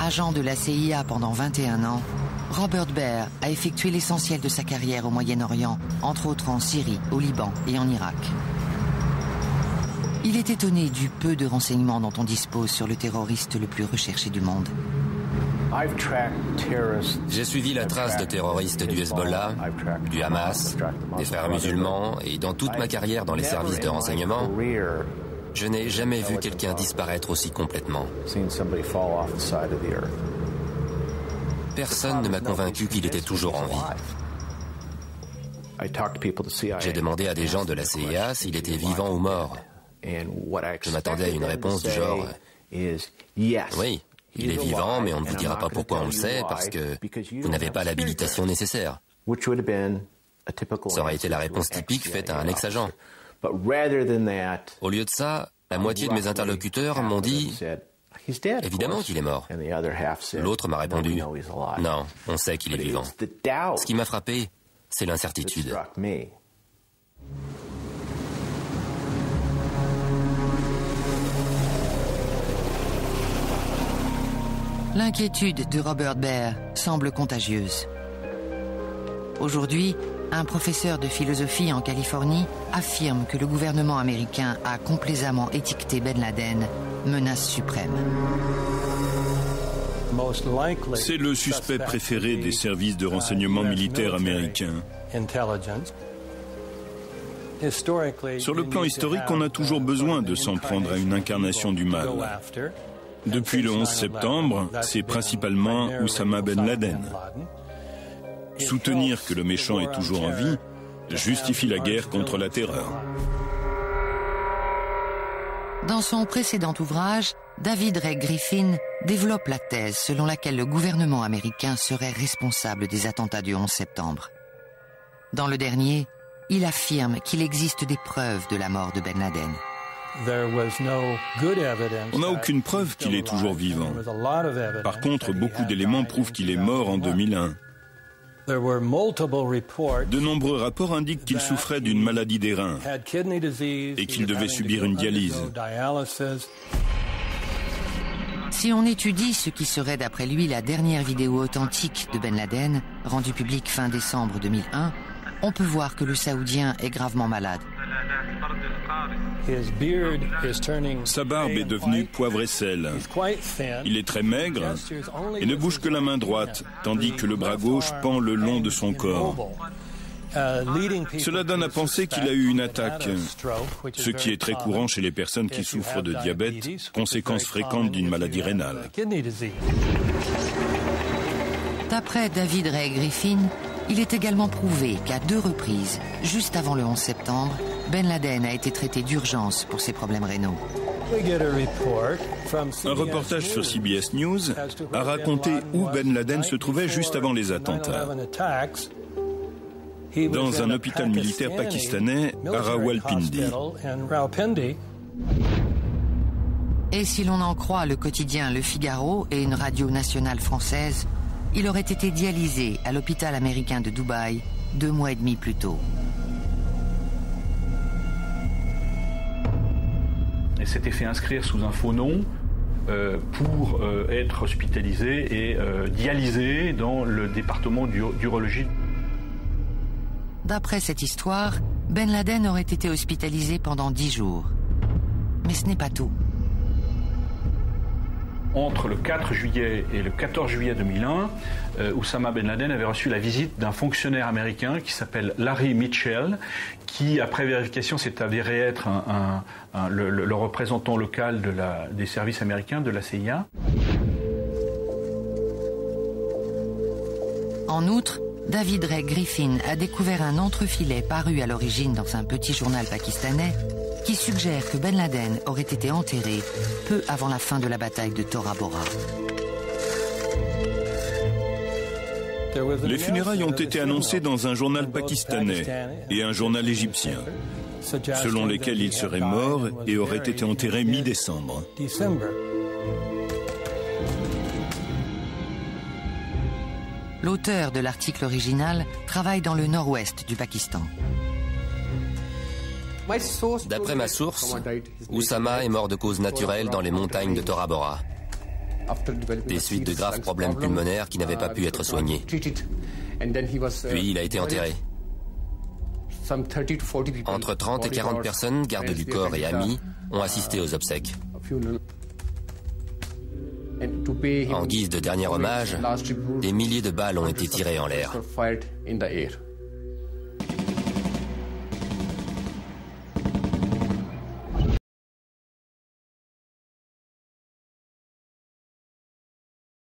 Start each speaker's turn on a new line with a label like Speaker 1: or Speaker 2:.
Speaker 1: Agent de la CIA pendant 21 ans, Robert Baer a effectué l'essentiel de sa carrière au Moyen-Orient, entre autres en Syrie, au Liban et en Irak. Il est étonné du peu de renseignements dont on dispose sur le terroriste le plus recherché du monde.
Speaker 2: J'ai suivi la trace de terroristes du Hezbollah, du Hamas, des frères musulmans, et dans toute ma carrière dans les services de renseignement, je n'ai jamais vu quelqu'un disparaître aussi complètement. Personne ne m'a convaincu qu'il était toujours en vie. J'ai demandé à des gens de la CIA s'il était vivant ou mort. Je m'attendais à une réponse du genre « Oui, il est vivant, mais on ne vous dira pas pourquoi on le sait, parce que vous n'avez pas l'habilitation nécessaire. » Ça aurait été la réponse typique faite à un ex-agent. Au lieu de ça, la moitié de mes interlocuteurs m'ont dit « Évidemment qu'il est mort. » L'autre m'a répondu « Non, on sait qu'il est vivant. » Ce qui m'a frappé, c'est l'incertitude.
Speaker 1: L'inquiétude de Robert Baer semble contagieuse. Aujourd'hui, un professeur de philosophie en Californie affirme que le gouvernement américain a complaisamment étiqueté Ben Laden menace suprême.
Speaker 3: C'est le suspect préféré des services de renseignement militaires américains. Sur le plan historique, on a toujours besoin de s'en prendre à une incarnation du mal. Depuis le 11 septembre, c'est principalement Oussama Ben Laden. Soutenir que le méchant est toujours en vie justifie la guerre contre la terreur.
Speaker 1: Dans son précédent ouvrage, David Ray Griffin développe la thèse selon laquelle le gouvernement américain serait responsable des attentats du 11 septembre. Dans le dernier, il affirme qu'il existe des preuves de la mort de Ben Laden.
Speaker 3: On n'a aucune preuve qu'il est toujours vivant. Par contre, beaucoup d'éléments prouvent qu'il est mort en 2001. De nombreux rapports indiquent qu'il souffrait d'une maladie des reins et qu'il devait subir une dialyse.
Speaker 1: Si on étudie ce qui serait d'après lui la dernière vidéo authentique de Ben Laden, rendue publique fin décembre 2001, on peut voir que le Saoudien est gravement malade.
Speaker 3: Sa barbe est devenue poivre et sel. Il est très maigre et ne bouge que la main droite, tandis que le bras gauche pend le long de son corps. Cela donne à penser qu'il a eu une attaque, ce qui est très courant chez les personnes qui souffrent de diabète, conséquence fréquente d'une maladie rénale.
Speaker 1: D'après David Ray Griffin, il est également prouvé qu'à 2 reprises, juste avant le 11 septembre, Ben Laden a été traité d'urgence pour ses problèmes rénaux.
Speaker 3: Un reportage sur CBS News a raconté où Ben Laden se trouvait juste avant les attentats. Dans un hôpital militaire pakistanais à Rawalpindi.
Speaker 1: Et si l'on en croit le quotidien Le Figaro et une radio nationale française, il aurait été dialysé à l'hôpital américain de Dubaï 2 mois et demi plus tôt.
Speaker 4: Il s'était fait inscrire sous un faux nom pour être hospitalisé et dialysé dans le département d'urologie.
Speaker 1: D'après cette histoire, Ben Laden aurait été hospitalisé pendant 10 jours. Mais ce n'est pas tout.
Speaker 4: Entre le 4 juillet et le 14 juillet 2001, Oussama Ben Laden avait reçu la visite d'un fonctionnaire américain qui s'appelle Larry Mitchell, qui, après vérification, s'est avéré être le représentant local des services américains, de la CIA.
Speaker 1: En outre, David Ray Griffin a découvert un entrefilet paru à l'origine dans un petit journal pakistanais qui suggère que Ben Laden aurait été enterré peu avant la fin de la bataille de Tora Bora.
Speaker 3: Les funérailles ont été annoncées dans un journal pakistanais et un journal égyptien, selon lesquels il serait mort et aurait été enterré mi-décembre.
Speaker 1: L'auteur de l'article original travaille dans le nord-ouest du Pakistan.
Speaker 2: D'après ma source, Oussama est mort de cause naturelle dans les montagnes de Tora Bora. des suites de graves problèmes pulmonaires qui n'avaient pas pu être soignés. Puis il a été enterré. Entre 30 et 40 personnes, gardes du corps et amis, ont assisté aux obsèques. En guise de dernier hommage, des milliers de balles ont été tirées en l'air.